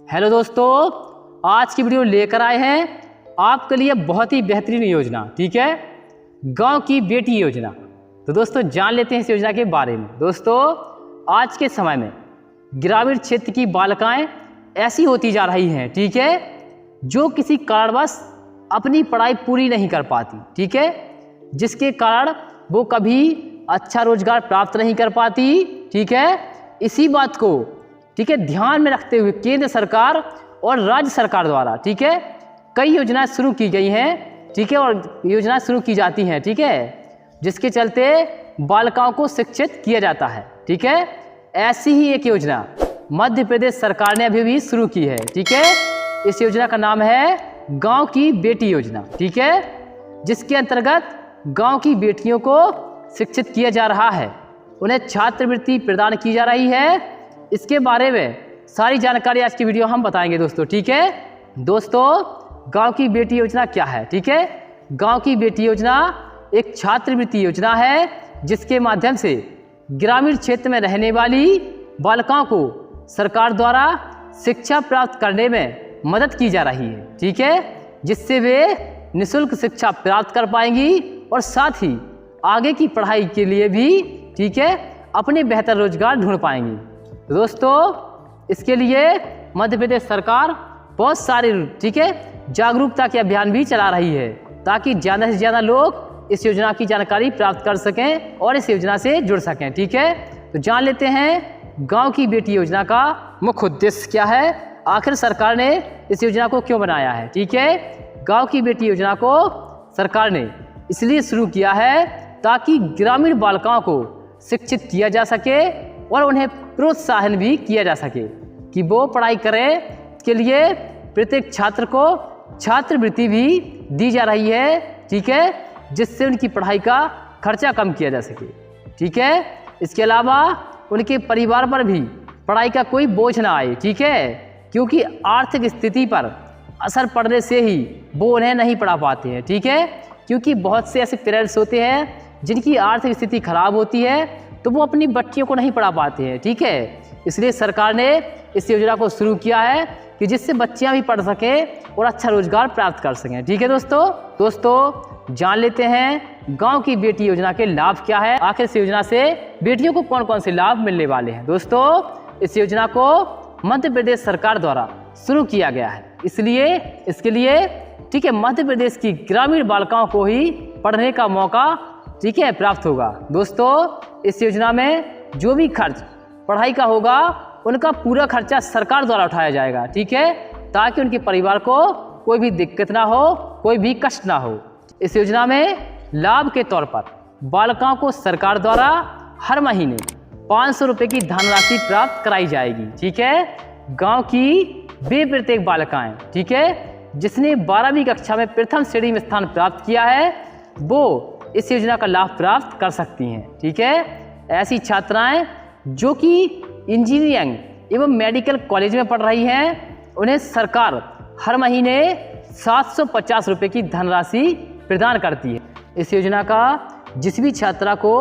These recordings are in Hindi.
हेलो दोस्तों, आज की वीडियो लेकर आए हैं आपके लिए बहुत ही बेहतरीन योजना। ठीक है, गांव की बेटी योजना। तो दोस्तों जान लेते हैं इस योजना के बारे में। दोस्तों आज के समय में ग्रामीण क्षेत्र की बालिकाएं ऐसी होती जा रही हैं, ठीक है, जो किसी कारणवश अपनी पढ़ाई पूरी नहीं कर पाती, ठीक है, जिसके कारण वो कभी अच्छा रोजगार प्राप्त नहीं कर पाती। ठीक है, इसी बात को ठीक है ध्यान में रखते हुए केंद्र सरकार और राज्य सरकार द्वारा ठीक है कई योजनाएं शुरू की गई हैं, ठीक है, और योजनाएं शुरू की जाती हैं, ठीक है, जिसके चलते बालिकाओं को शिक्षित किया जाता है। ठीक है, ऐसी ही एक योजना मध्य प्रदेश सरकार ने अभी भी शुरू की है। ठीक है, इस योजना का नाम है गांव की बेटी योजना। ठीक है, जिसके अंतर्गत गांव की बेटियों को शिक्षित किया जा रहा है, उन्हें छात्रवृत्ति प्रदान की जा रही है। इसके बारे में सारी जानकारी आज की वीडियो हम बताएंगे दोस्तों। ठीक है दोस्तों, गांव की बेटी योजना क्या है? ठीक है, गांव की बेटी योजना एक छात्रवृत्ति योजना है जिसके माध्यम से ग्रामीण क्षेत्र में रहने वाली बालिकाओं को सरकार द्वारा शिक्षा प्राप्त करने में मदद की जा रही है। ठीक है, जिससे वे निःशुल्क शिक्षा प्राप्त कर पाएंगी और साथ ही आगे की पढ़ाई के लिए भी ठीक है अपने बेहतर रोजगार ढूंढ पाएंगी। दोस्तों इसके लिए मध्य प्रदेश सरकार बहुत सारे ठीक है जागरूकता के अभियान भी चला रही है, ताकि ज़्यादा से ज़्यादा लोग इस योजना की जानकारी प्राप्त कर सकें और इस योजना से जुड़ सकें। ठीक है, तो जान लेते हैं गांव की बेटी योजना का मुख्य उद्देश्य क्या है, आखिर सरकार ने इस योजना को क्यों बनाया है। ठीक है, गांव की बेटी योजना को सरकार ने इसलिए शुरू किया है ताकि ग्रामीण बालिकाओं को शिक्षित किया जा सके और उन्हें प्रोत्साहन भी किया जा सके कि वो पढ़ाई करें। के लिए प्रत्येक छात्र को छात्रवृत्ति भी दी जा रही है, ठीक है, जिससे उनकी पढ़ाई का खर्चा कम किया जा सके। ठीक है, इसके अलावा उनके परिवार पर भी पढ़ाई का कोई बोझ ना आए। ठीक है, क्योंकि आर्थिक स्थिति पर असर पड़ने से ही वो उन्हें नहीं पढ़ा पाते हैं। ठीक है, क्योंकि बहुत से ऐसे पेरेंट्स होते हैं जिनकी आर्थिक स्थिति खराब होती है, तो वो अपनी बच्चियों को नहीं पढ़ा पाते हैं। ठीक है, इसलिए सरकार ने इस योजना को शुरू किया है कि जिससे बच्चियां भी पढ़ सकें और अच्छा रोजगार प्राप्त कर सकें। ठीक है दोस्तों जान लेते हैं गांव की बेटी योजना के लाभ क्या है, आखिर इस योजना से बेटियों को कौन कौन से लाभ मिलने वाले हैं। दोस्तों इस योजना को मध्य प्रदेश सरकार द्वारा शुरू किया गया है, इसलिए इसके लिए ठीक है मध्य प्रदेश की ग्रामीण बालिकाओं को ही पढ़ने का मौका ठीक है प्राप्त होगा। दोस्तों इस योजना में जो भी खर्च पढ़ाई का होगा उनका पूरा खर्चा सरकार द्वारा उठाया जाएगा। ठीक है, ताकि उनके परिवार को कोई भी दिक्कत ना हो, कोई भी कष्ट ना हो। इस योजना में लाभ के तौर पर बालिकाओं को सरकार द्वारा हर महीने 500 रुपये की धनराशि प्राप्त कराई जाएगी। ठीक है, गांव की वे प्रत्येक बालिकाएं ठीक है जिसने 12वीं कक्षा में प्रथम श्रेणी में स्थान प्राप्त किया है, वो इस योजना का लाभ प्राप्त कर सकती हैं। ठीक है, ऐसी छात्राएं जो कि इंजीनियरिंग एवं मेडिकल कॉलेज में पढ़ रही हैं, उन्हें सरकार हर महीने 750 रुपये की धनराशि प्रदान करती है। इस योजना का जिस भी छात्रा को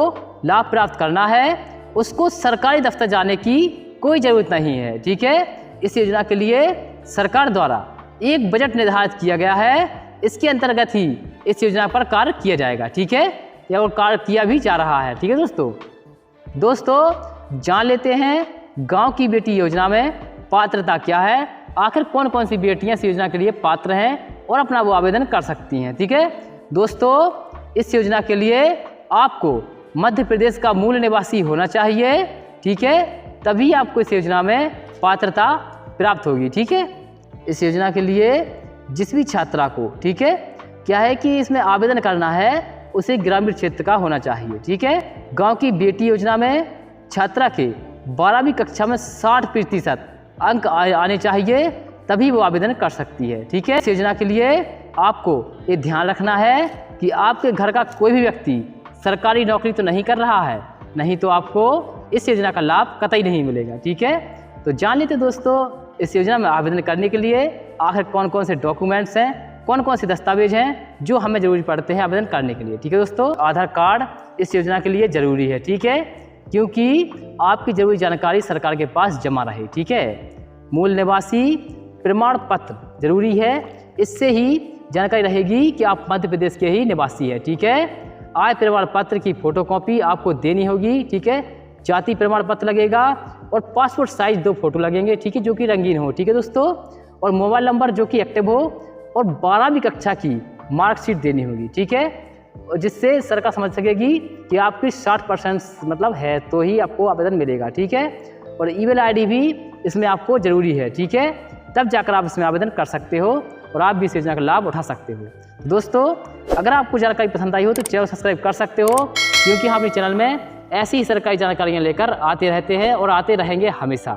लाभ प्राप्त करना है उसको सरकारी दफ्तर जाने की कोई ज़रूरत नहीं है। ठीक है, इस योजना के लिए सरकार द्वारा एक बजट निर्धारित किया गया है, इसके अंतर्गत ही इस योजना पर कार्य किया जाएगा। ठीक है, या और कार्य किया भी जा रहा है। ठीक है दोस्तों जान लेते हैं गांव की बेटी योजना में पात्रता क्या है, आखिर कौन कौन सी बेटियां इस योजना के लिए पात्र हैं और अपना वो आवेदन कर सकती हैं। ठीक है दोस्तों, इस योजना के लिए आपको मध्य प्रदेश का मूल निवासी होना चाहिए। ठीक है, तभी आपको इस योजना में पात्रता प्राप्त होगी। ठीक है, इस योजना के लिए जिस भी छात्रा को ठीक है क्या है कि इसमें आवेदन करना है उसे ग्रामीण क्षेत्र का होना चाहिए। ठीक है, गांव की बेटी योजना में छात्रा के 12वीं कक्षा में 60% अंक आने चाहिए, तभी वो आवेदन कर सकती है। ठीक है, इस योजना के लिए आपको ये ध्यान रखना है कि आपके घर का कोई भी व्यक्ति सरकारी नौकरी तो नहीं कर रहा है, नहीं तो आपको इस योजना का लाभ कतई नहीं मिलेगा। ठीक है, तो जान लेते दोस्तों इस योजना में आवेदन करने के लिए आखिर कौन कौन से डॉक्यूमेंट्स हैं, कौन कौन से दस्तावेज हैं जो हमें जरूरी पड़ते हैं आवेदन करने के लिए। ठीक है दोस्तों, आधार कार्ड इस योजना के लिए ज़रूरी है। ठीक है, क्योंकि आपकी जरूरी जानकारी सरकार के पास जमा रहे। ठीक है, मूल निवासी प्रमाण पत्र जरूरी है। इससे ही जानकारी रहेगी कि आप मध्य प्रदेश के ही निवासी हैं। ठीक है, आय प्रमाण पत्र की फोटोकॉपी आपको देनी होगी। ठीक है, जाति प्रमाण पत्र लगेगा और पासपोर्ट साइज 2 फोटो लगेंगे। ठीक है, जो कि रंगीन हो। ठीक है दोस्तों, और मोबाइल नंबर जो कि एक्टिव हो और 12वीं कक्षा की मार्कशीट देनी होगी। ठीक है, जिससे सरकार समझ सकेगी कि आपकी 60% मतलब है तो ही आपको आवेदन मिलेगा। ठीक है, और ईमेल आईडी भी इसमें आपको ज़रूरी है। ठीक है, तब जाकर आप इसमें आवेदन कर सकते हो और आप भी इस योजना का लाभ उठा सकते हो। दोस्तों, अगर आपको जानकारी पसंद आई हो तो चैनल सब्सक्राइब कर सकते हो, क्योंकि हम अपने चैनल में ऐसी ही सरकारी जानकारियाँ लेकर आते रहते हैं और आते रहेंगे हमेशा।